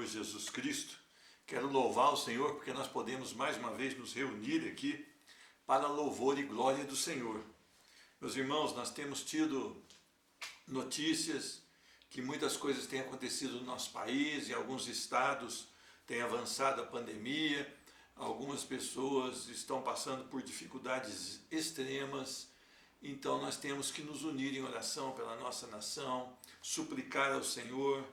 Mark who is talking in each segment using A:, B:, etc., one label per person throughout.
A: Jesus Cristo. Quero louvar o Senhor porque nós podemos mais uma vez nos reunir aqui para louvor e glória do Senhor. Meus irmãos, nós temos tido notícias que muitas coisas têm acontecido no nosso país, em alguns estados tem avançado a pandemia, algumas pessoas estão passando por dificuldades extremas. Então nós temos que nos unir em oração pela nossa nação, suplicar ao Senhor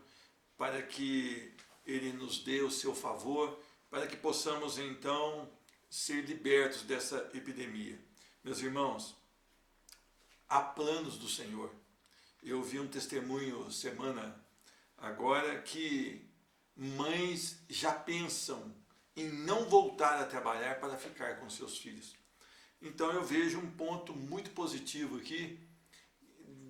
A: para que Ele nos dê o seu favor, para que possamos então ser libertos dessa epidemia. Meus irmãos, há planos do Senhor. Eu vi um testemunho semana agora que mães já pensam em não voltar a trabalhar para ficar com seus filhos. Então eu vejo um ponto muito positivo aqui,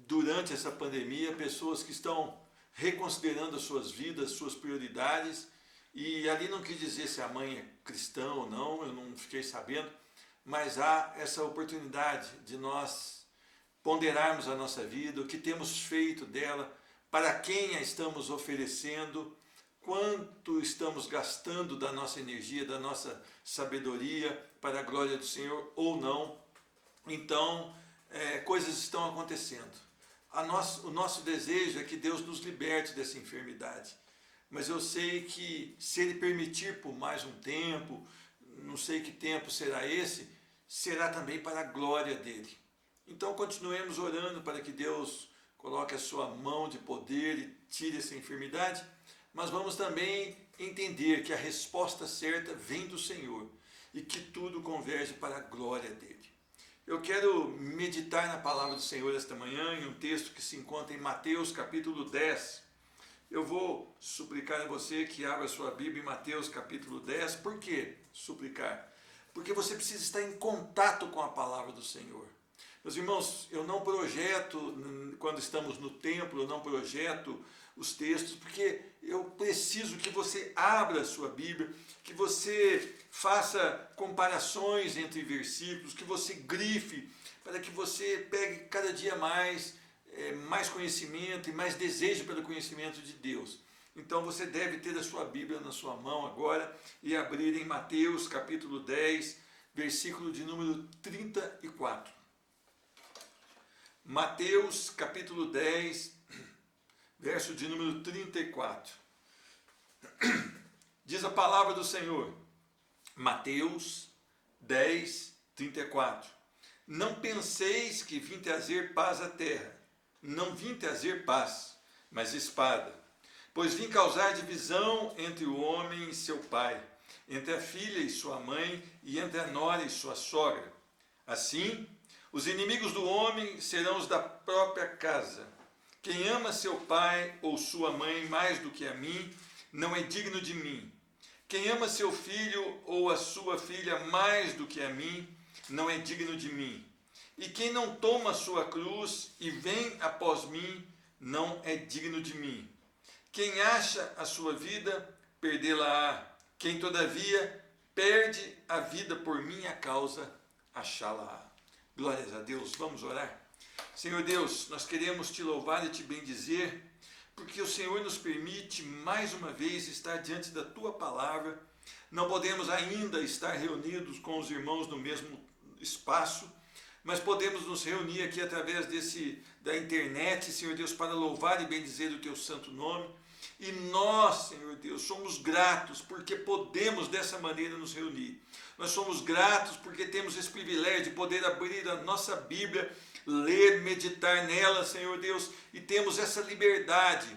A: durante essa pandemia, pessoas que estão reconsiderando as suas vidas, suas prioridades, e ali não quis dizer se a mãe é cristã ou não, eu não fiquei sabendo, mas há essa oportunidade de nós ponderarmos a nossa vida, o que temos feito dela, para quem a estamos oferecendo, quanto estamos gastando da nossa energia, da nossa sabedoria para a glória do Senhor ou não. Então, coisas estão acontecendo. O nosso desejo é que Deus nos liberte dessa enfermidade. Mas eu sei que se Ele permitir por mais um tempo, não sei que tempo será esse, será também para a glória dEle. Então continuemos orando para que Deus coloque a sua mão de poder e tire essa enfermidade, mas vamos também entender que a resposta certa vem do Senhor e que tudo converge para a glória dEle. Eu quero meditar na palavra do Senhor esta manhã, em um texto que se encontra em Mateus capítulo 10. Eu vou suplicar a você que abra sua Bíblia em Mateus capítulo 10. Por que suplicar? Porque você precisa estar em contato com a palavra do Senhor. Meus irmãos, eu não projeto, quando estamos no templo, eu não projeto os textos, porque eu preciso que você abra a sua Bíblia, que você faça comparações entre versículos, que você grife, para que você pegue cada dia mais conhecimento e mais desejo pelo conhecimento de Deus. Então você deve ter a sua Bíblia na sua mão agora e abrir em Mateus capítulo 10, versículo de número 34. Mateus capítulo 10, verso de número 34. Diz a palavra do Senhor, Mateus 10, 34. Não penseis que vim trazer paz à terra. Não vim trazer paz, mas espada. Pois vim causar divisão entre o homem e seu pai, entre a filha e sua mãe, e entre a nora e sua sogra. Assim, os inimigos do homem serão os da própria casa. Quem ama seu pai ou sua mãe mais do que a mim, não é digno de mim. Quem ama seu filho ou a sua filha mais do que a mim, não é digno de mim. E quem não toma sua cruz e vem após mim, não é digno de mim. Quem acha a sua vida, perdê-la-á. Quem, todavia, perde a vida por minha causa, achá-la-á. Glórias a Deus, vamos orar. Senhor Deus, nós queremos te louvar e te bendizer, porque o Senhor nos permite mais uma vez estar diante da tua palavra. Não podemos ainda estar reunidos com os irmãos no mesmo espaço, mas podemos nos reunir aqui através da internet, Senhor Deus, para louvar e bendizer o teu santo nome. E nós, Senhor Deus, somos gratos porque podemos dessa maneira nos reunir. Nós somos gratos porque temos esse privilégio de poder abrir a nossa Bíblia, ler, meditar nela, Senhor Deus, e temos essa liberdade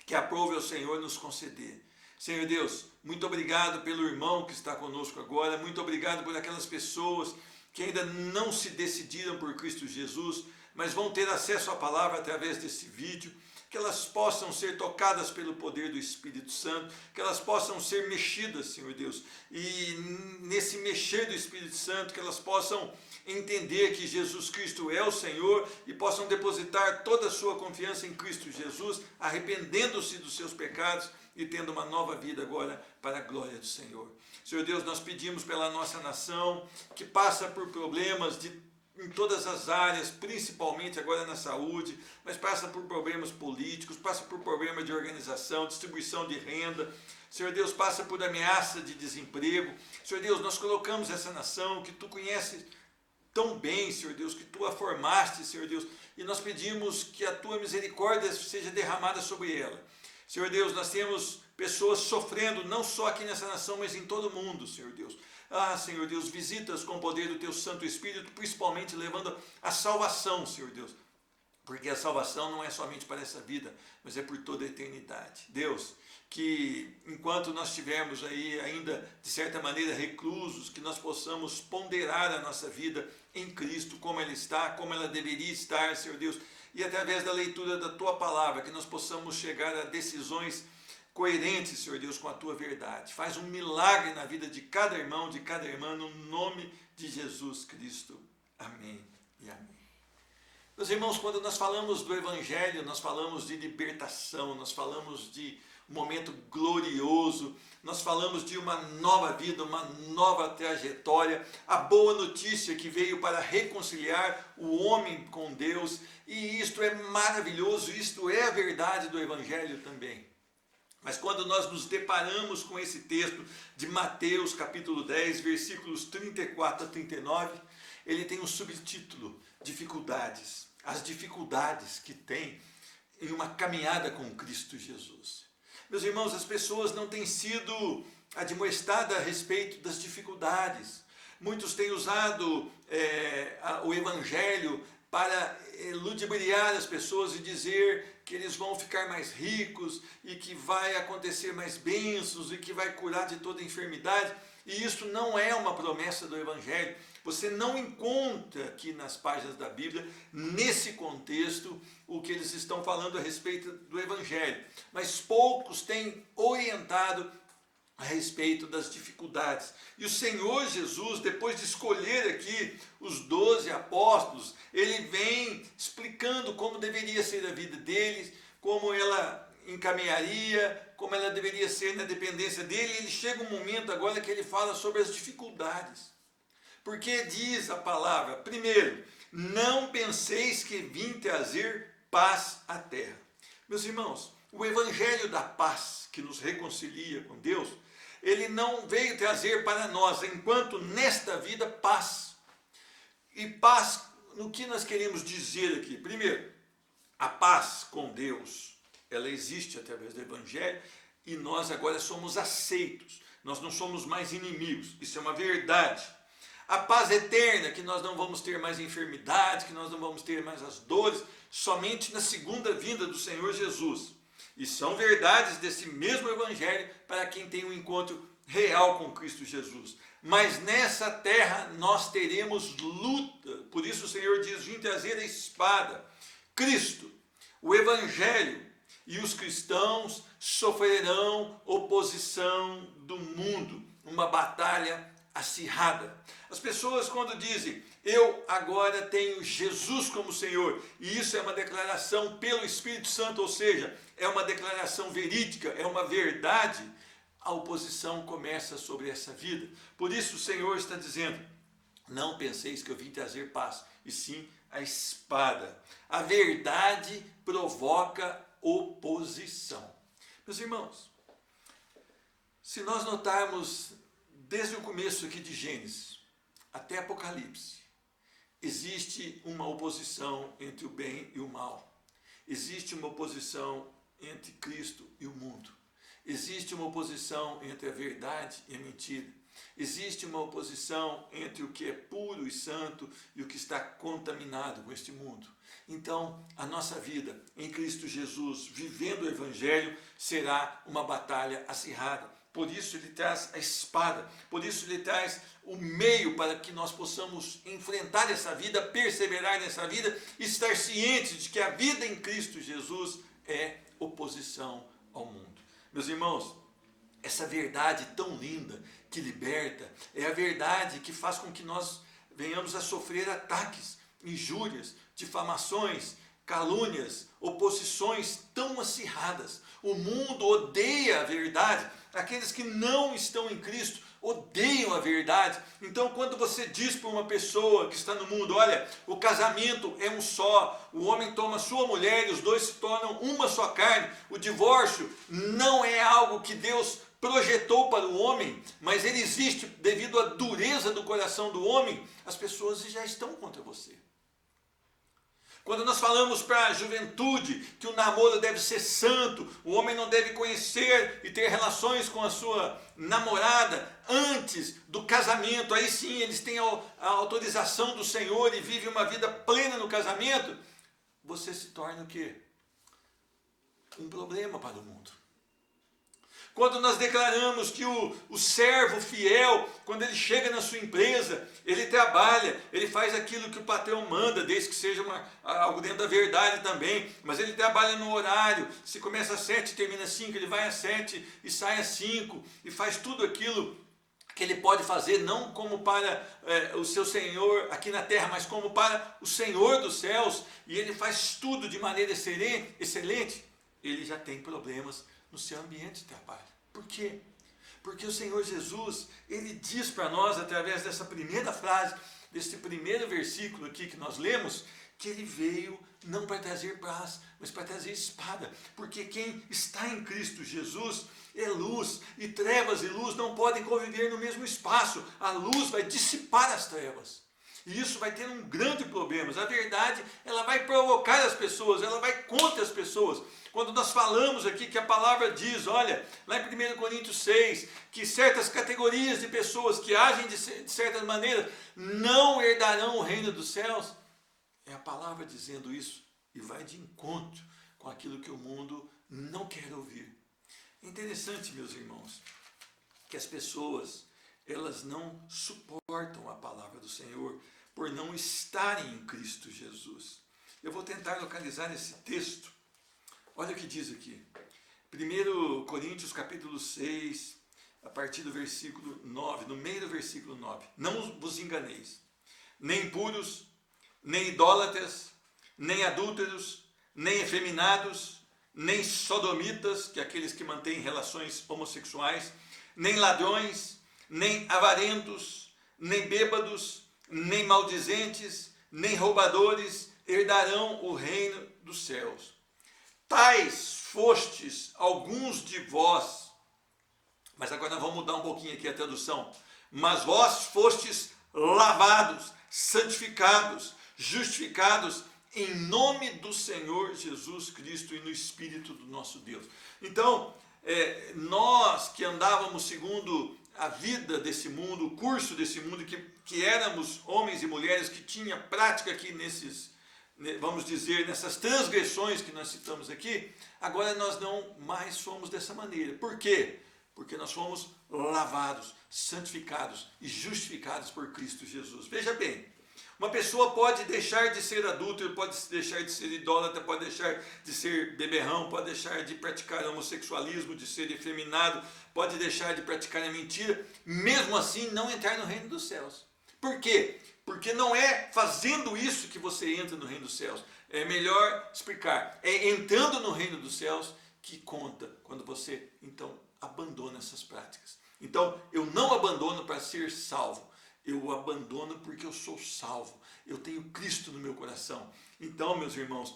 A: que aprove ao Senhor nos conceder. Senhor Deus, muito obrigado pelo irmão que está conosco agora, muito obrigado por aquelas pessoas que ainda não se decidiram por Cristo Jesus, mas vão ter acesso à palavra através desse vídeo, que elas possam ser tocadas pelo poder do Espírito Santo, que elas possam ser mexidas, Senhor Deus, e nesse mexer do Espírito Santo, que elas possam entender que Jesus Cristo é o Senhor e possam depositar toda a sua confiança em Cristo Jesus, arrependendo-se dos seus pecados e tendo uma nova vida agora para a glória do Senhor. Senhor Deus, nós pedimos pela nossa nação, que passa por problemas de em todas as áreas, principalmente agora na saúde, mas passa por problemas políticos, passa por problemas de organização, distribuição de renda. Senhor Deus, passa por ameaça de desemprego. Senhor Deus, nós colocamos essa nação que Tu conheces tão bem, Senhor Deus, que Tu a formaste, Senhor Deus, e nós pedimos que a Tua misericórdia seja derramada sobre ela. Senhor Deus, nós temos pessoas sofrendo, não só aqui nessa nação, mas em todo o mundo, Senhor Deus. Senhor Deus, visita-os com o poder do Teu Santo Espírito, principalmente levando a salvação, Senhor Deus. Porque a salvação não é somente para essa vida, mas é por toda a eternidade. Deus, que enquanto nós estivermos aí ainda, de certa maneira, reclusos, que nós possamos ponderar a nossa vida em Cristo, como ela está, como ela deveria estar, Senhor Deus, e através da leitura da Tua Palavra, que nós possamos chegar a decisões coerentes, Senhor Deus, com a Tua verdade. Faz um milagre na vida de cada irmão, de cada irmã, no nome de Jesus Cristo. Amém e amém. Meus irmãos, quando nós falamos do Evangelho, nós falamos de libertação, nós falamos de um momento glorioso, nós falamos de uma nova vida, uma nova trajetória, a boa notícia que veio para reconciliar o homem com Deus, e isto é maravilhoso, isto é a verdade do Evangelho também. Mas quando nós nos deparamos com esse texto de Mateus capítulo 10, versículos 34 a 39, ele tem um subtítulo, dificuldades. As dificuldades que tem em uma caminhada com Cristo Jesus. Meus irmãos, as pessoas não têm sido admoestadas a respeito das dificuldades. Muitos têm usado o Evangelho para ludibriar as pessoas e dizer que eles vão ficar mais ricos e que vai acontecer mais bênçãos e que vai curar de toda enfermidade. E isso não é uma promessa do Evangelho. Você não encontra aqui nas páginas da Bíblia, nesse contexto, o que eles estão falando a respeito do Evangelho. Mas poucos têm orientado a respeito das dificuldades. E o Senhor Jesus, depois de escolher aqui os 12 apóstolos, ele vem explicando como deveria ser a vida deles, como ela encaminharia, como ela deveria ser na dependência dele. Ele chega um momento agora que ele fala sobre as dificuldades. Porque diz a palavra, primeiro, não penseis que vim trazer paz à terra. Meus irmãos, o Evangelho da paz, que nos reconcilia com Deus, ele não veio trazer para nós, enquanto nesta vida, paz. E paz, no que nós queremos dizer aqui? Primeiro, a paz com Deus, ela existe através do Evangelho e nós agora somos aceitos. Nós não somos mais inimigos. Isso é uma verdade. A paz eterna, que nós não vamos ter mais enfermidade, que nós não vamos ter mais as dores, somente na segunda vinda do Senhor Jesus. E são verdades desse mesmo Evangelho para quem tem um encontro real com Cristo Jesus. Mas nessa terra nós teremos luta. Por isso o Senhor diz, vim trazer a espada. Cristo, o Evangelho e os cristãos sofrerão oposição do mundo. Uma batalha acirrada. As pessoas quando dizem, eu agora tenho Jesus como Senhor, e isso é uma declaração pelo Espírito Santo, ou seja, é uma declaração verídica, é uma verdade, a oposição começa sobre essa vida. Por isso o Senhor está dizendo, não penseis que eu vim trazer paz, e sim a espada. A verdade provoca oposição. Meus irmãos, se nós notarmos desde o começo aqui de Gênesis até Apocalipse, existe uma oposição entre o bem e o mal. Existe uma oposição entre Cristo e o mundo. Existe uma oposição entre a verdade e a mentira. Existe uma oposição entre o que é puro e santo e o que está contaminado com este mundo. Então, a nossa vida em Cristo Jesus, vivendo o Evangelho, será uma batalha acirrada. Por isso ele traz a espada, por isso ele traz o meio para que nós possamos enfrentar essa vida, perseverar nessa vida, estar cientes de que a vida em Cristo Jesus é oposição ao mundo. Meus irmãos, essa verdade tão linda que liberta, é a verdade que faz com que nós venhamos a sofrer ataques, injúrias, difamações, calúnias, oposições tão acirradas. O mundo odeia a verdade. Aqueles que não estão em Cristo odeiam a verdade. Então, quando você diz para uma pessoa que está no mundo, olha, o casamento é um só, o homem toma sua mulher e os dois se tornam uma só carne, o divórcio não é algo que Deus projetou para o homem, mas ele existe devido à dureza do coração do homem, as pessoas já estão contra você. Quando nós falamos para a juventude que o namoro deve ser santo, o homem não deve conhecer e ter relações com a sua namorada antes do casamento, aí sim eles têm a autorização do Senhor e vivem uma vida plena no casamento, você se torna o quê? Um problema para o mundo. Quando nós declaramos que o servo fiel, quando ele chega na sua empresa, ele trabalha, ele faz aquilo que o patrão manda, desde que seja algo dentro da verdade também, mas ele trabalha no horário, se começa às 7 e termina às 5, ele vai às 7 e sai às 5, e faz tudo aquilo que ele pode fazer, não como para o seu Senhor aqui na terra, mas como para o Senhor dos céus, e ele faz tudo de maneira excelente, ele já tem problemas no seu ambiente de trabalho. Por quê? Porque o Senhor Jesus, ele diz para nós, através dessa primeira frase, desse primeiro versículo aqui que nós lemos, que ele veio não para trazer paz, mas para trazer espada. Porque quem está em Cristo Jesus é luz, e trevas e luz não podem conviver no mesmo espaço. A luz vai dissipar as trevas. E isso vai ter um grande problema. A verdade, ela vai provocar as pessoas, ela vai contra as pessoas. Quando nós falamos aqui que a palavra diz, olha, lá em 1 Coríntios 6, que certas categorias de pessoas que agem de certa maneira não herdarão o reino dos céus, é a palavra dizendo isso e vai de encontro com aquilo que o mundo não quer ouvir. É interessante, meus irmãos, que as pessoas, elas não suportam a palavra do Senhor por não estarem em Cristo Jesus. Eu vou tentar localizar esse texto. Olha o que diz aqui. 1 Coríntios capítulo 6, a partir do versículo 9, no meio do versículo 9. Não vos enganeis, nem impuros, nem idólatras, nem adúlteros, nem efeminados, nem sodomitas, que é aqueles que mantêm relações homossexuais, nem ladrões, nem avarentos, nem bêbados, nem maldizentes, nem roubadores herdarão o reino dos céus. Tais fostes alguns de vós, mas agora nós vamos mudar um pouquinho aqui a tradução, mas vós fostes lavados, santificados, justificados em nome do Senhor Jesus Cristo e no Espírito do nosso Deus. Então, nós que andávamos segundo a vida desse mundo, o curso desse mundo, que éramos homens e mulheres que tinham prática aqui nesses, vamos dizer, nessas transgressões que nós citamos aqui, agora nós não mais somos dessa maneira. Por quê? Porque nós fomos lavados, santificados e justificados por Cristo Jesus. Veja bem, uma pessoa pode deixar de ser adúltero, pode deixar de ser idólatra, pode deixar de ser beberrão, pode deixar de praticar homossexualismo, de ser efeminado, pode deixar de praticar a mentira, mesmo assim não entrar no reino dos céus. Por quê? Porque não é fazendo isso que você entra no reino dos céus. É melhor explicar. É entrando no reino dos céus que conta quando você, então, abandona essas práticas. Então, eu não abandono para ser salvo. Eu abandono porque eu sou salvo. Eu tenho Cristo no meu coração. Então, meus irmãos,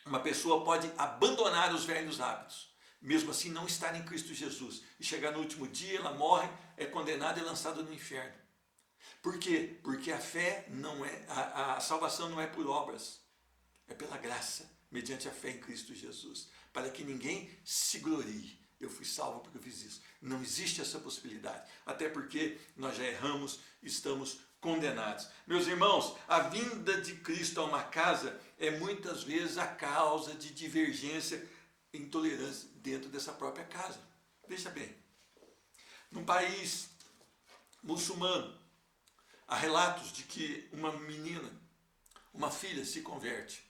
A: uma pessoa pode abandonar os velhos hábitos, mesmo assim não estar em Cristo Jesus. E chegar no último dia, ela morre, é condenada e lançada no inferno. Por quê? Porque a fé não é, a salvação não é por obras, é pela graça, mediante a fé em Cristo Jesus, para que ninguém se glorie. Eu fui salvo porque eu fiz isso. Não existe essa possibilidade, até porque nós já erramos, estamos condenados. Meus irmãos, a vinda de Cristo a uma casa é muitas vezes a causa de divergência e intolerância dentro dessa própria casa. Veja bem, num país muçulmano, há relatos de que uma menina, uma filha se converte.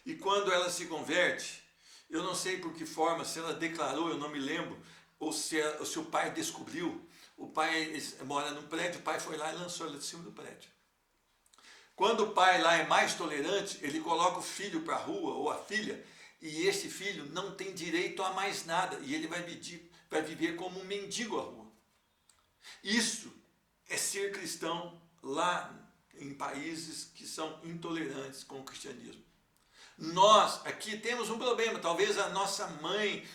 A: E quando ela se converte, eu não sei por que forma, se ela declarou, eu não me lembro, ou se o pai descobriu. O pai mora num prédio, o pai foi lá e lançou ela de cima do prédio. Quando o pai lá é mais tolerante, ele coloca o filho para a rua, ou a filha, e esse filho não tem direito a mais nada, e ele vai viver como um mendigo à rua. Isso é ser cristão lá em países que são intolerantes com o cristianismo. Nós aqui temos um problema, talvez a nossa mãe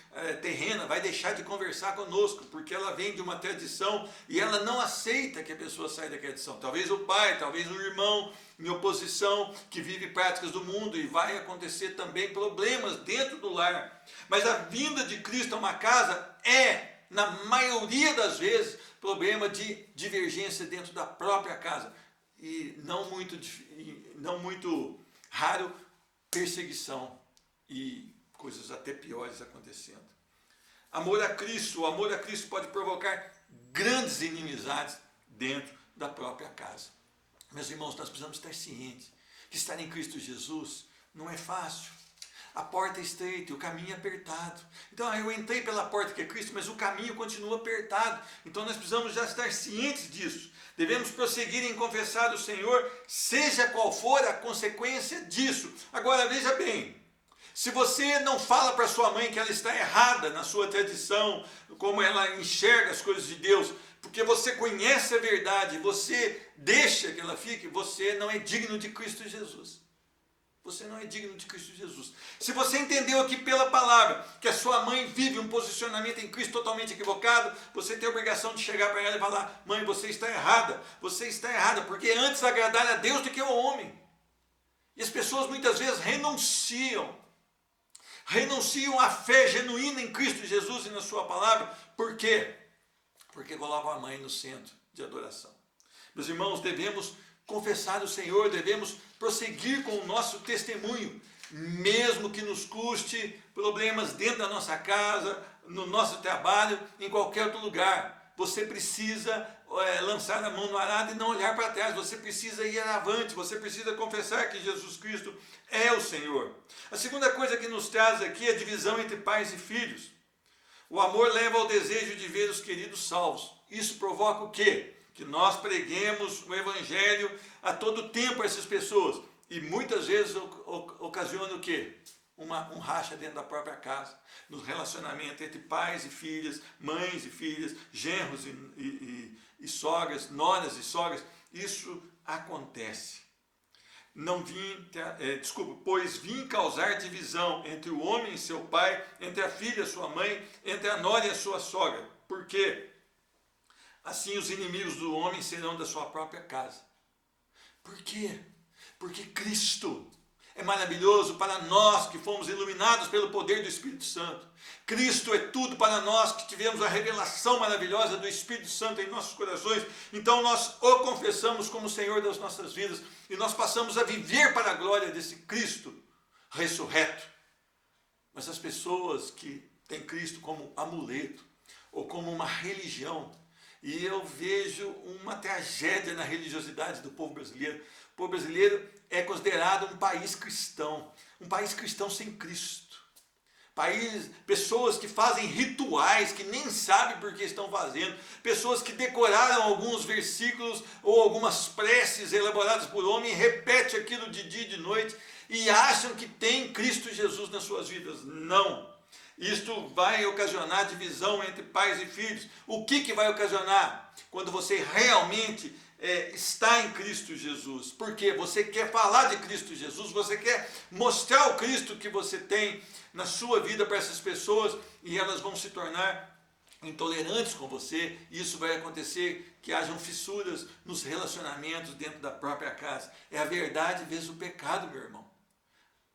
A: terrena vai deixar de conversar conosco, porque ela vem de uma tradição e ela não aceita que a pessoa saia da tradição. Talvez o pai, talvez o irmão em oposição, que vive práticas do mundo, e vai acontecer também problemas dentro do lar. Mas a vinda de Cristo a uma casa é, na maioria das vezes, problema de divergência dentro da própria casa. E não muito raro, perseguição e coisas até piores acontecendo. O amor a Cristo pode provocar grandes inimizades dentro da própria casa. Meus irmãos, nós precisamos estar cientes que estar em Cristo Jesus não é fácil. A porta é estreita e o caminho é apertado. Então, eu entrei pela porta que é Cristo, mas o caminho continua apertado. Então, nós precisamos já estar cientes disso. Devemos prosseguir em confessar o Senhor, seja qual for a consequência disso. Agora, veja bem, se você não fala para sua mãe que ela está errada na sua tradição, como ela enxerga as coisas de Deus, porque você conhece a verdade, você deixa que ela fique, você não é digno de Cristo Jesus. Você não é digno de Cristo Jesus. Se você entendeu aqui pela palavra que a sua mãe vive um posicionamento em Cristo totalmente equivocado, você tem a obrigação de chegar para ela e falar: mãe, você está errada, porque é antes agradar a Deus do que ao homem. E as pessoas muitas vezes renunciam à fé genuína em Cristo Jesus e na sua palavra. Por quê? Porque colocam a mãe no centro de adoração. Meus irmãos, devemos confessar o Senhor, devemos prosseguir com o nosso testemunho, mesmo que nos custe problemas dentro da nossa casa, no nosso trabalho, em qualquer outro lugar. Você precisa lançar a mão no arado e não olhar para trás, você precisa ir avante, você precisa confessar que Jesus Cristo é o Senhor. A segunda coisa que nos traz aqui é a divisão entre pais e filhos. O amor leva ao desejo de ver os queridos salvos. Isso provoca o quê? Que nós preguemos o Evangelho a todo tempo a essas pessoas. E muitas vezes ocasiona o quê? Um racha dentro da própria casa. No relacionamento entre pais e filhas, mães e filhas, genros e sogras, noras e sogras. Isso acontece. Pois vim causar divisão entre o homem e seu pai, entre a filha e sua mãe, entre a nora e a sua sogra. Por quê? Assim os inimigos do homem serão da sua própria casa. Por quê? Porque Cristo é maravilhoso para nós que fomos iluminados pelo poder do Espírito Santo. Cristo é tudo para nós que tivemos a revelação maravilhosa do Espírito Santo em nossos corações. Então nós o confessamos como Senhor das nossas vidas e nós passamos a viver para a glória desse Cristo ressurreto. Mas as pessoas que têm Cristo como amuleto ou como uma religião, e eu vejo uma tragédia na religiosidade do povo brasileiro. O povo brasileiro é considerado um país cristão sem Cristo. Pessoas que fazem rituais, que nem sabem por que estão fazendo, pessoas que decoraram alguns versículos ou algumas preces elaboradas por homem, repetem aquilo de dia e de noite e acham que tem Cristo Jesus nas suas vidas. Não. Isto vai ocasionar divisão entre pais e filhos. O que vai ocasionar? Quando você realmente está em Cristo Jesus. Porque você quer falar de Cristo Jesus, você quer mostrar o Cristo que você tem na sua vida para essas pessoas e elas vão se tornar intolerantes com você. E isso vai acontecer que hajam fissuras nos relacionamentos dentro da própria casa. É a verdade vezes o pecado, meu irmão.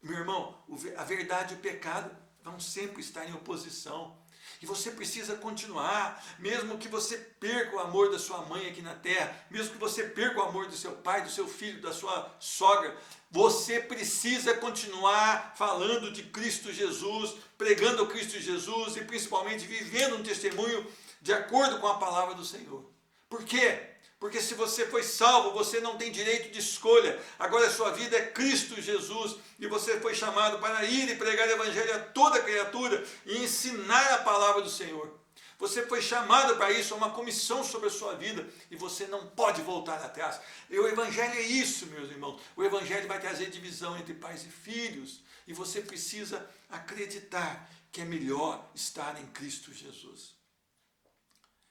A: Meu irmão, a verdade e o pecado vão sempre estar em oposição. E você precisa continuar, mesmo que você perca o amor da sua mãe aqui na terra, mesmo que você perca o amor do seu pai, do seu filho, da sua sogra, você precisa continuar falando de Cristo Jesus, pregando o Cristo Jesus e principalmente vivendo um testemunho de acordo com a palavra do Senhor. Por quê? Porque se você foi salvo, você não tem direito de escolha. Agora a sua vida é Cristo Jesus e você foi chamado para ir e pregar o Evangelho a toda criatura e ensinar a palavra do Senhor. Você foi chamado para isso, é uma comissão sobre a sua vida e você não pode voltar atrás. E o Evangelho é isso, meus irmãos. O Evangelho vai trazer divisão entre pais e filhos e você precisa acreditar que é melhor estar em Cristo Jesus.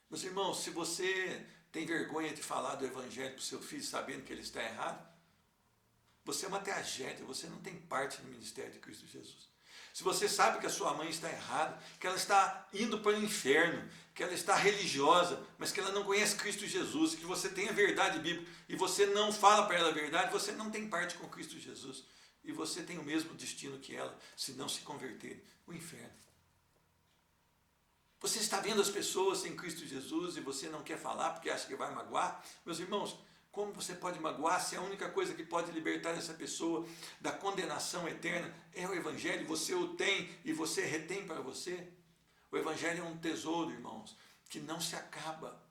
A: Meus irmãos, se você tem vergonha de falar do Evangelho para o seu filho sabendo que ele está errado, você é uma tragédia, você não tem parte no ministério de Cristo Jesus. Se você sabe que a sua mãe está errada, que ela está indo para o inferno, que ela está religiosa, mas que ela não conhece Cristo Jesus, que você tem a verdade bíblica e você não fala para ela a verdade, você não tem parte com Cristo Jesus. E você tem o mesmo destino que ela, se não se converter, o inferno. Você está vendo as pessoas sem Cristo Jesus e você não quer falar porque acha que vai magoar? Meus irmãos, como você pode magoar se a única coisa que pode libertar essa pessoa da condenação eterna é o Evangelho? Você o tem e você retém para você? O Evangelho é um tesouro, irmãos, que não se acaba.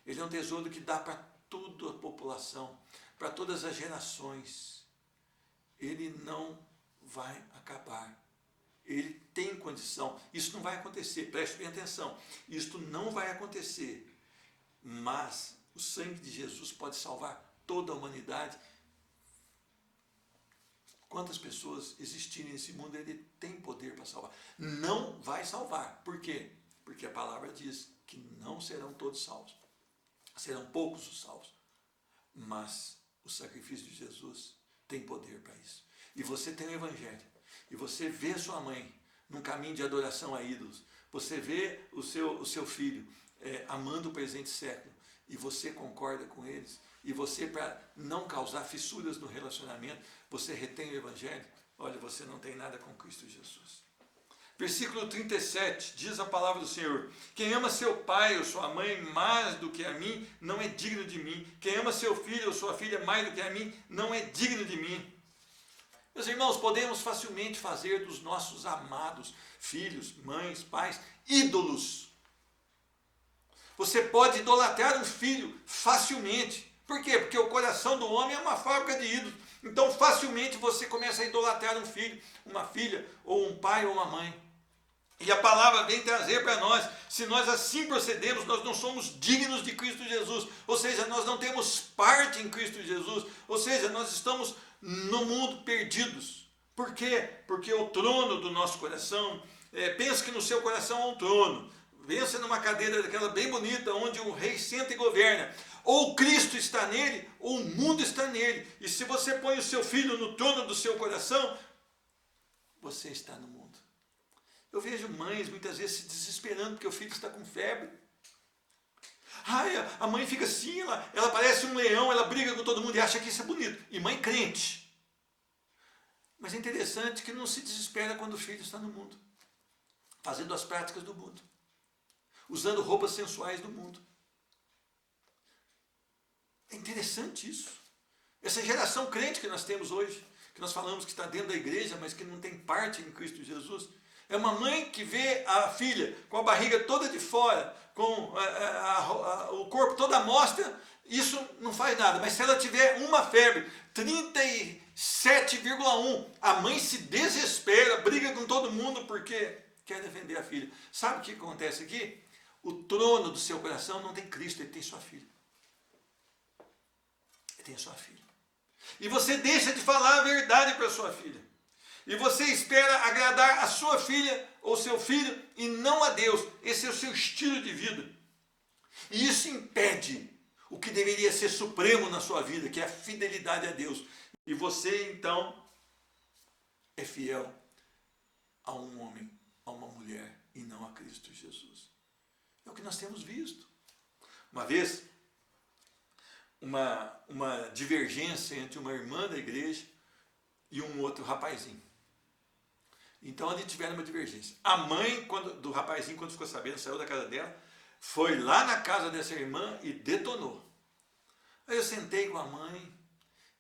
A: Ele é um tesouro que dá para toda a população, para todas as gerações. Ele não vai acabar. Ele tem condição. Isso não vai acontecer, preste bem atenção. Isto não vai acontecer, mas o sangue de Jesus pode salvar toda a humanidade. Quantas pessoas existirem nesse mundo, ele tem poder para salvar. Não vai salvar. Por quê? Porque a palavra diz que não serão todos salvos. Serão poucos os salvos. Mas o sacrifício de Jesus tem poder para isso. E você tem o Evangelho. E você vê sua mãe num caminho de adoração a ídolos. Você vê o seu filho amando o presente século. E você concorda com eles, e você, para não causar fissuras no relacionamento, você retém o Evangelho, olha, você não tem nada com Cristo Jesus. Versículo 37, diz a palavra do Senhor: quem ama seu pai ou sua mãe mais do que a mim, não é digno de mim. Quem ama seu filho ou sua filha mais do que a mim, não é digno de mim. Meus irmãos, podemos facilmente fazer dos nossos amados filhos, mães, pais, ídolos. Você pode idolatrar um filho facilmente. Por quê? Porque o coração do homem é uma fábrica de ídolos. Então, facilmente você começa a idolatrar um filho, uma filha, ou um pai ou uma mãe. E a palavra vem trazer para nós, se nós assim procedemos, nós não somos dignos de Cristo Jesus. Ou seja, nós não temos parte em Cristo Jesus. Ou seja, nós estamos no mundo perdidos. Por quê? Porque o trono do nosso coração, pensa que no seu coração há um trono. Pensa numa cadeira daquela bem bonita, onde o rei senta e governa. Ou Cristo está nele, ou o mundo está nele. E se você põe o seu filho no trono do seu coração, você está no mundo. Eu vejo mães muitas vezes se desesperando porque o filho está com febre. Ai, a mãe fica assim, ela parece um leão, ela briga com todo mundo e acha que isso é bonito. E mãe crente. Mas é interessante que não se desespera quando o filho está no mundo, fazendo as práticas do mundo, usando roupas sensuais do mundo. É interessante isso. Essa geração crente que nós temos hoje, que nós falamos que está dentro da igreja, mas que não tem parte em Cristo Jesus, é uma mãe que vê a filha com a barriga toda de fora, com o corpo todo à mostra, isso não faz nada. Mas se ela tiver uma febre, 37,1, a mãe se desespera, briga com todo mundo porque quer defender a filha. Sabe o que acontece aqui? O trono do seu coração não tem Cristo, ele tem sua filha. Ele tem a sua filha. E você deixa de falar a verdade para a sua filha. E você espera agradar a sua filha ou seu filho e não a Deus. Esse é o seu estilo de vida. E isso impede o que deveria ser supremo na sua vida, que é a fidelidade a Deus. E você, então, é fiel a um homem, a uma mulher e não a Cristo Jesus. É o que nós temos visto. Uma vez, uma divergência entre uma irmã da igreja e um outro rapazinho. Então, ali tiveram uma divergência. A mãe do rapazinho, quando ficou sabendo, saiu da casa dela, foi lá na casa dessa irmã e detonou. Aí eu sentei com a mãe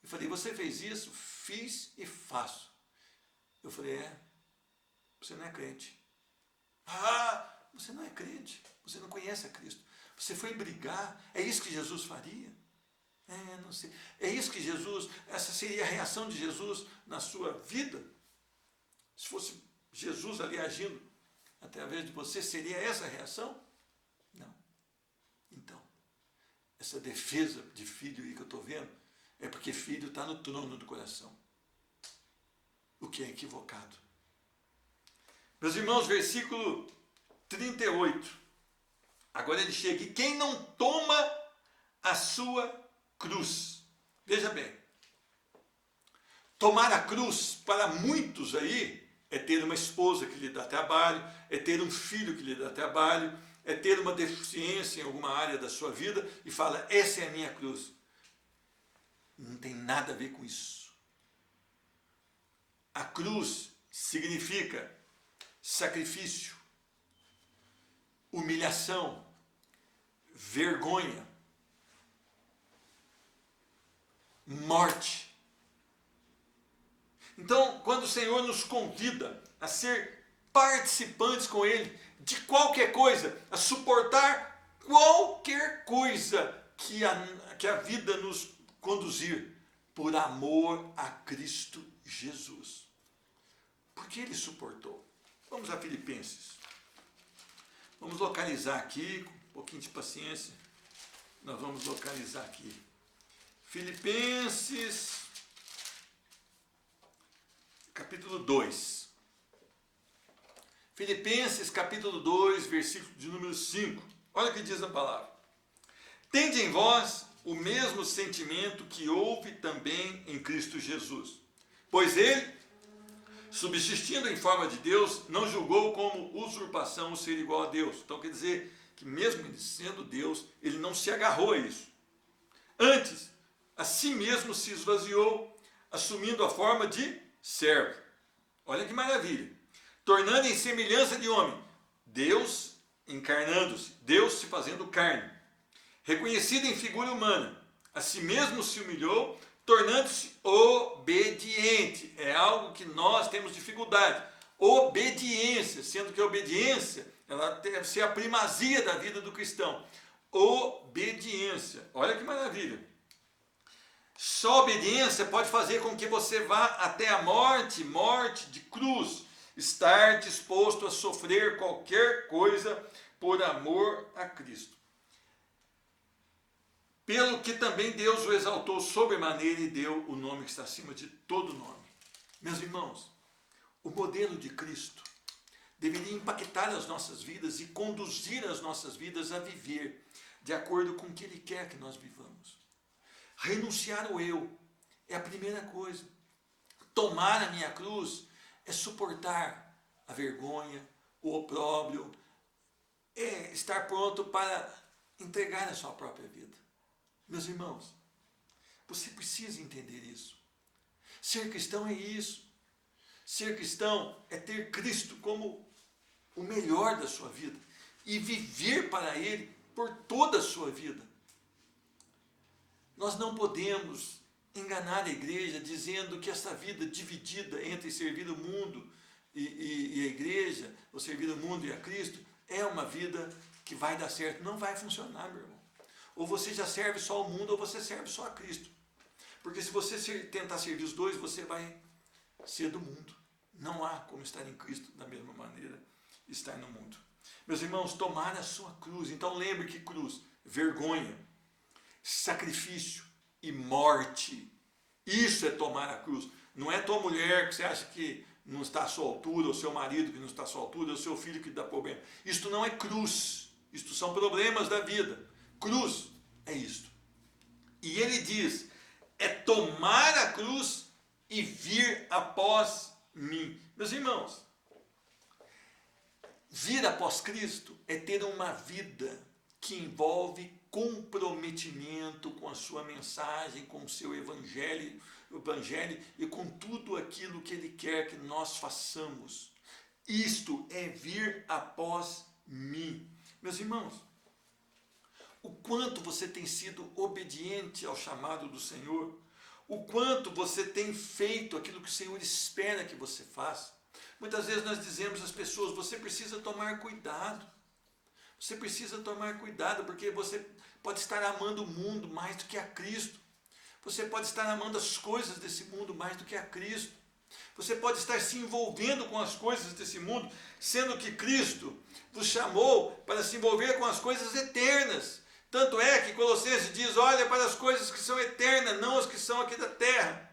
A: e falei: você fez isso? Fiz e faço. Eu falei: você não é crente. Ah, você não é crente. Você não conhece a Cristo. Você foi brigar. É isso que Jesus faria? Não sei. É isso que Jesus, essa seria a reação de Jesus na sua vida? Se fosse Jesus ali agindo através de você, seria essa a reação? Não. Então, essa defesa de filho aí que eu estou vendo, é porque filho está no trono do coração, o que é equivocado. Meus irmãos, versículo 38. Agora ele chega, e quem não toma a sua cruz. Veja bem, tomar a cruz para muitos aí é ter uma esposa que lhe dá trabalho, é ter um filho que lhe dá trabalho, é ter uma deficiência em alguma área da sua vida e fala, essa é a minha cruz. Não tem nada a ver com isso. A cruz significa sacrifício, humilhação, vergonha, morte. Então, quando o Senhor nos convida a ser participantes com Ele de qualquer coisa, a suportar qualquer coisa que a vida nos conduzir, por amor a Cristo Jesus. Porque Ele suportou. Vamos a Filipenses. Vamos localizar aqui, com um pouquinho de paciência, nós vamos localizar aqui. Filipenses, capítulo 2. Filipenses, capítulo 2, versículo de número 5. Olha o que diz a palavra. Tende em vós o mesmo sentimento que houve também em Cristo Jesus. Pois ele, subsistindo em forma de Deus, não julgou como usurpação o ser igual a Deus. Então quer dizer que mesmo ele sendo Deus, ele não se agarrou a isso. Antes, a si mesmo se esvaziou, assumindo a forma de servo. Olha que maravilha. Tornando em semelhança de homem. Deus encarnando-se, Deus se fazendo carne. Reconhecido em figura humana, a si mesmo se humilhou, tornando-se obediente. É algo que nós temos dificuldade. Obediência, sendo que a obediência, ela deve ser a primazia da vida do cristão. Obediência. Olha que maravilha. Só obediência pode fazer com que você vá até a morte, morte de cruz. Estar disposto a sofrer qualquer coisa por amor a Cristo. Pelo que também Deus o exaltou sobremaneira e deu o nome que está acima de todo nome. Meus irmãos, o modelo de Cristo deveria impactar as nossas vidas e conduzir as nossas vidas a viver de acordo com o que Ele quer que nós vivamos. Renunciar ao eu é a primeira coisa. Tomar a minha cruz é suportar a vergonha, o opróbrio, é estar pronto para entregar a sua própria vida. Meus irmãos, você precisa entender isso. Ser cristão é isso. Ser cristão é ter Cristo como o melhor da sua vida e viver para Ele por toda a sua vida. Nós não podemos enganar a igreja dizendo que essa vida dividida entre servir o mundo e a igreja, ou servir o mundo e a Cristo, é uma vida que vai dar certo. Não vai funcionar, meu irmão. Ou você já serve só ao mundo, ou você serve só a Cristo. Porque se você tentar servir os dois, você vai ser do mundo. Não há como estar em Cristo da mesma maneira estar no mundo. Meus irmãos, tomar a sua cruz. Então lembre que cruz, vergonha, sacrifício e morte. Isso é tomar a cruz. Não é tua mulher que você acha que não está à sua altura, ou seu marido que não está à sua altura, ou seu filho que dá problema. Isto não é cruz. Isto são problemas da vida. Cruz é isto. E ele diz, é tomar a cruz e vir após mim. Meus irmãos, vir após Cristo é ter uma vida que envolve comprometimento com a sua mensagem, com o seu evangelho e com tudo aquilo que Ele quer que nós façamos. Isto é vir após mim. Meus irmãos, o quanto você tem sido obediente ao chamado do Senhor, o quanto você tem feito aquilo que o Senhor espera que você faça. Muitas vezes nós dizemos às pessoas, você precisa tomar cuidado. Você precisa tomar cuidado, porque você pode estar amando o mundo mais do que a Cristo. Você pode estar amando as coisas desse mundo mais do que a Cristo. Você pode estar se envolvendo com as coisas desse mundo, sendo que Cristo vos chamou para se envolver com as coisas eternas. Tanto é que Colossenses diz, olha para as coisas que são eternas, não as que são aqui da terra.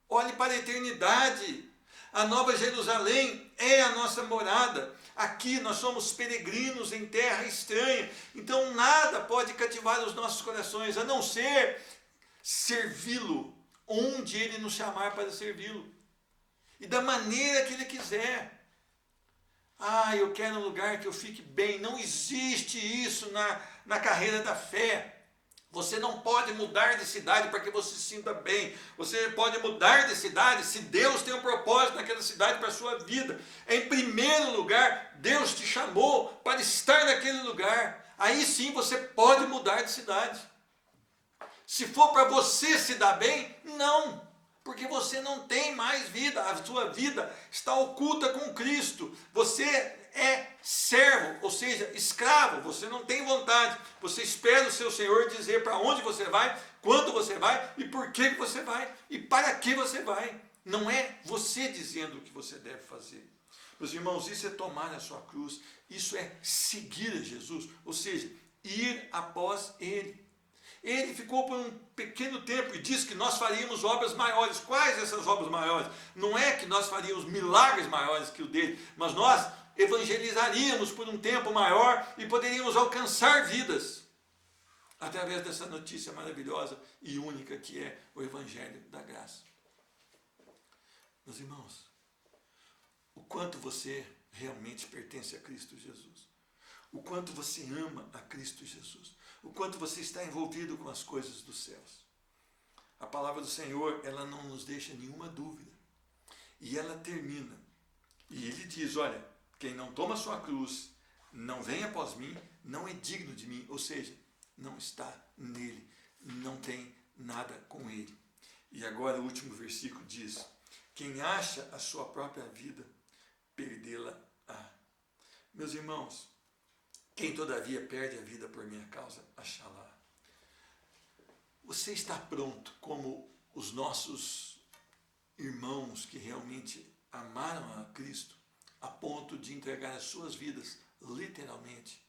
A: Olhe para a eternidade. A Nova Jerusalém é a nossa morada. Aqui nós somos peregrinos em terra estranha. Então nada pode cativar os nossos corações, a não ser servi-lo onde Ele nos chamar para servi-lo. E da maneira que Ele quiser. Ah, eu quero um lugar que eu fique bem. Não existe isso na carreira da fé. Você não pode mudar de cidade para que você se sinta bem. Você pode mudar de cidade se Deus tem um propósito naquela cidade para a sua vida. Em primeiro lugar, Deus te chamou para estar naquele lugar. Aí sim você pode mudar de cidade. Se for para você se dar bem, não. Porque você não tem mais vida. A sua vida está oculta com Cristo. Você é servo, ou seja, escravo, você não tem vontade, você espera o seu Senhor dizer para onde você vai, quando você vai e por que você vai e para que você vai. Não é você dizendo o que você deve fazer. Meus irmãos, isso é tomar a sua cruz, isso é seguir a Jesus, ou seja, ir após Ele. Ele ficou por um pequeno tempo e disse que nós faríamos obras maiores. Quais essas obras maiores? Não é que nós faríamos milagres maiores que o dele, mas nós evangelizaríamos por um tempo maior e poderíamos alcançar vidas através dessa notícia maravilhosa e única que é o Evangelho da Graça. Meus irmãos, o quanto você realmente pertence a Cristo Jesus, o quanto você ama a Cristo Jesus, o quanto você está envolvido com as coisas dos céus. A palavra do Senhor, ela não nos deixa nenhuma dúvida. E ela termina. E ele diz, olha, quem não toma sua cruz, não vem após mim, não é digno de mim. Ou seja, não está nele, não tem nada com ele. E agora o último versículo diz, quem acha a sua própria vida, perdê-la-á. Meus irmãos, quem todavia perde a vida por minha causa, achá-la. Você está pronto como os nossos irmãos que realmente amaram a Cristo a ponto de entregar as suas vidas literalmente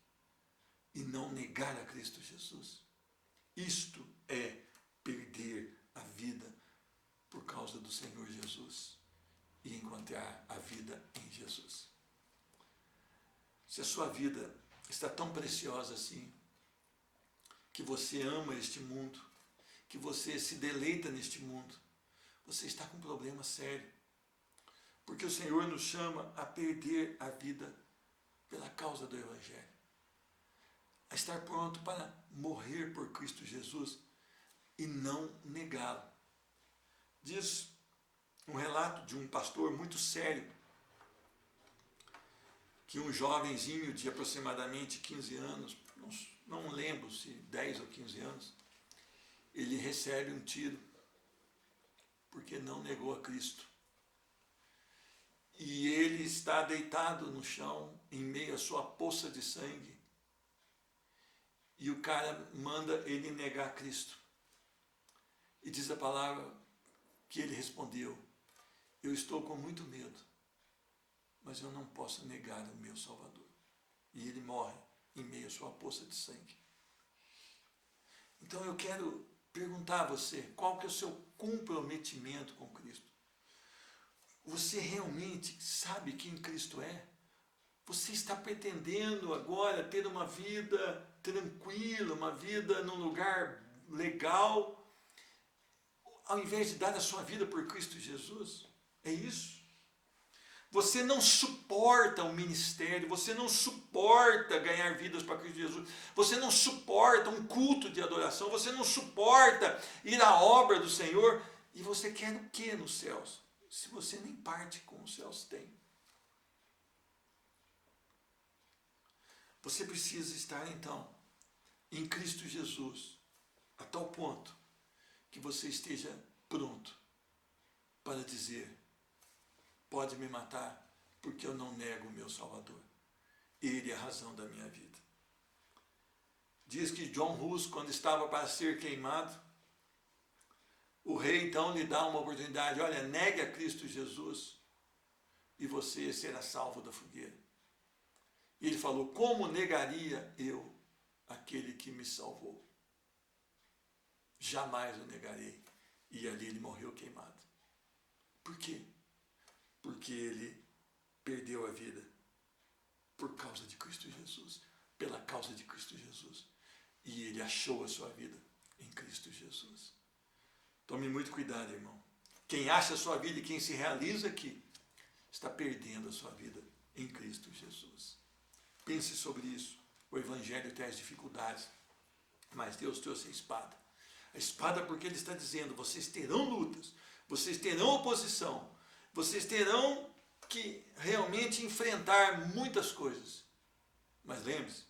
A: e não negar a Cristo Jesus? Isto é perder a vida por causa do Senhor Jesus e encontrar a vida em Jesus. Se a sua vida está tão preciosa assim, que você ama este mundo, que você se deleita neste mundo, você está com um problema sério. Porque o Senhor nos chama a perder a vida pela causa do Evangelho. A estar pronto para morrer por Cristo Jesus e não negá-lo. Diz um relato de um pastor muito sério, que um jovenzinho de aproximadamente 15 anos, não lembro se 10 ou 15 anos, ele recebe um tiro porque não negou a Cristo. E ele está deitado no chão, em meio à sua poça de sangue, e o cara manda ele negar Cristo. E diz a palavra que ele respondeu, eu estou com muito medo, mas eu não posso negar o meu Salvador. E ele morre em meio à sua poça de sangue. Então eu quero perguntar a você, qual que é o seu comprometimento com Cristo? Você realmente sabe quem Cristo é? Você está pretendendo agora ter uma vida tranquila, uma vida num lugar legal, ao invés de dar a sua vida por Cristo Jesus? É isso? Você não suporta o ministério, você não suporta ganhar vidas para Cristo Jesus, você não suporta um culto de adoração, você não suporta ir à obra do Senhor, e você quer o que nos céus? Se você nem parte com os céus tem. Você precisa estar então em Cristo Jesus, a tal ponto que você esteja pronto para dizer, pode me matar, porque eu não nego o meu Salvador. Ele é a razão da minha vida. Diz que John Hus, quando estava para ser queimado, O rei então lhe dá uma oportunidade, olha, negue a Cristo Jesus e você será salvo da fogueira. E ele falou, como negaria eu aquele que me salvou? Jamais o negarei. E ali ele morreu queimado. Por quê? Porque ele perdeu a vida por causa de Cristo Jesus, pela causa de Cristo Jesus. E ele achou a sua vida em Cristo Jesus. Tome muito cuidado, irmão. Quem acha a sua vida e quem se realiza aqui, está perdendo a sua vida em Cristo Jesus. Pense sobre isso. O Evangelho traz dificuldades, mas Deus trouxe a espada. A espada porque Ele está dizendo, vocês terão lutas, vocês terão oposição, vocês terão que realmente enfrentar muitas coisas. Mas lembre-se,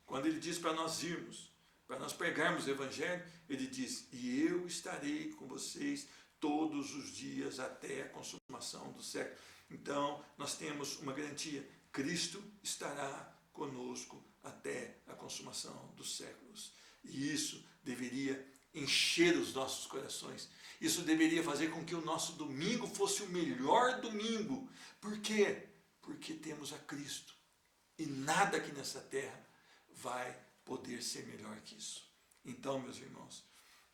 A: quando Ele diz para nós irmos, para nós pregarmos o Evangelho, Ele diz, e eu estarei com vocês todos os dias até a consumação do século. Então, nós temos uma garantia, Cristo estará conosco até a consumação dos séculos. E isso deveria encher os nossos corações. Isso deveria fazer com que o nosso domingo fosse o melhor domingo. Por quê? Porque temos a Cristo. E nada aqui nessa terra vai poder ser melhor que isso. Então, meus irmãos,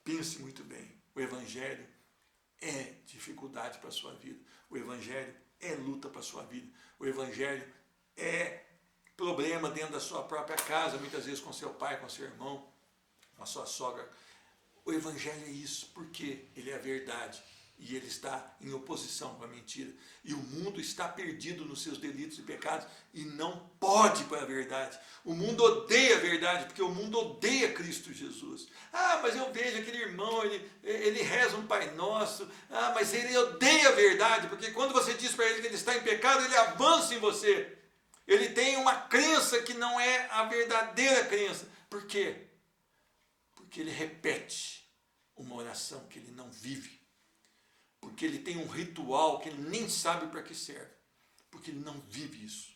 A: pense muito bem. O Evangelho é dificuldade para a sua vida. O Evangelho é luta para a sua vida. O Evangelho é problema dentro da sua própria casa, muitas vezes com seu pai, com seu irmão, com a sua sogra. O Evangelho é isso, porque ele é a verdade e ele está em oposição com a mentira. E o mundo está perdido nos seus delitos e pecados e não pode para a verdade. O mundo odeia a verdade, porque o mundo odeia Cristo Jesus. Ah, mas eu vejo aquele irmão, ele reza um Pai Nosso. Ah, mas ele odeia a verdade, porque quando você diz para ele que ele está em pecado, ele avança em você. Ele tem uma crença que não é a verdadeira crença. Por quê? Porque ele repete uma oração que ele não vive. Porque ele tem um ritual que ele nem sabe para que serve. Porque ele não vive isso.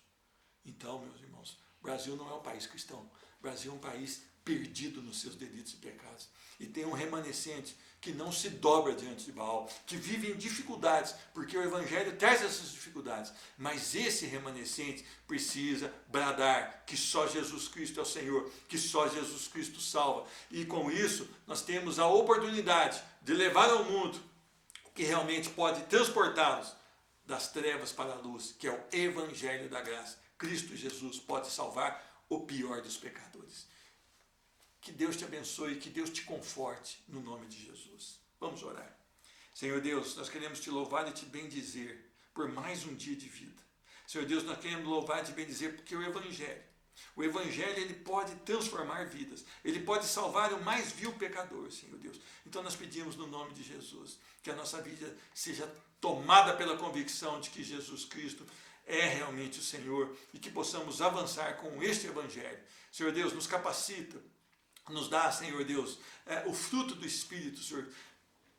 A: Então, meus irmãos, o Brasil não é um país cristão. O Brasil é um país perdido nos seus delitos e pecados. E tem um remanescente que não se dobra diante de Baal, que vive em dificuldades, porque o Evangelho traz essas dificuldades. Mas esse remanescente precisa bradar que só Jesus Cristo é o Senhor, que só Jesus Cristo salva. E com isso, nós temos a oportunidade de levar ao mundo que realmente pode transportá-los das trevas para a luz, que é o Evangelho da graça. Cristo Jesus pode salvar o pior dos pecadores. Que Deus te abençoe, que Deus te conforte no nome de Jesus. Vamos orar. Senhor Deus, nós queremos te louvar e te bendizer por mais um dia de vida. Senhor Deus, nós queremos louvar e te bendizer porque o Evangelho ele pode transformar vidas. Ele pode salvar o mais vil pecador, Senhor Deus. Então nós pedimos no nome de Jesus que a nossa vida seja tomada pela convicção de que Jesus Cristo é realmente o Senhor e que possamos avançar com este Evangelho. Senhor Deus, nos capacita, nos dá, Senhor Deus, o fruto do Espírito, Senhor,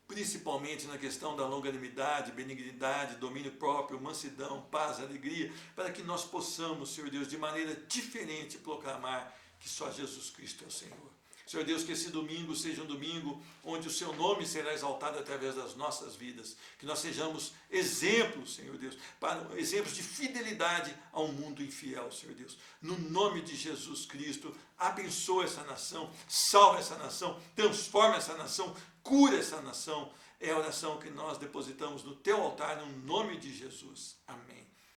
A: principalmente na questão da longanimidade, benignidade, domínio próprio, mansidão, paz, alegria, para que nós possamos, Senhor Deus, de maneira diferente proclamar que só Jesus Cristo é o Senhor. Senhor Deus, que esse domingo seja um domingo onde o seu nome será exaltado através das nossas vidas, que nós sejamos exemplos, Senhor Deus, para exemplos de fidelidade ao mundo infiel, Senhor Deus. No nome de Jesus Cristo, abençoa essa nação, salva essa nação, transforma essa nação, cura essa nação. É a oração que nós depositamos no teu altar, no nome de Jesus. Amém.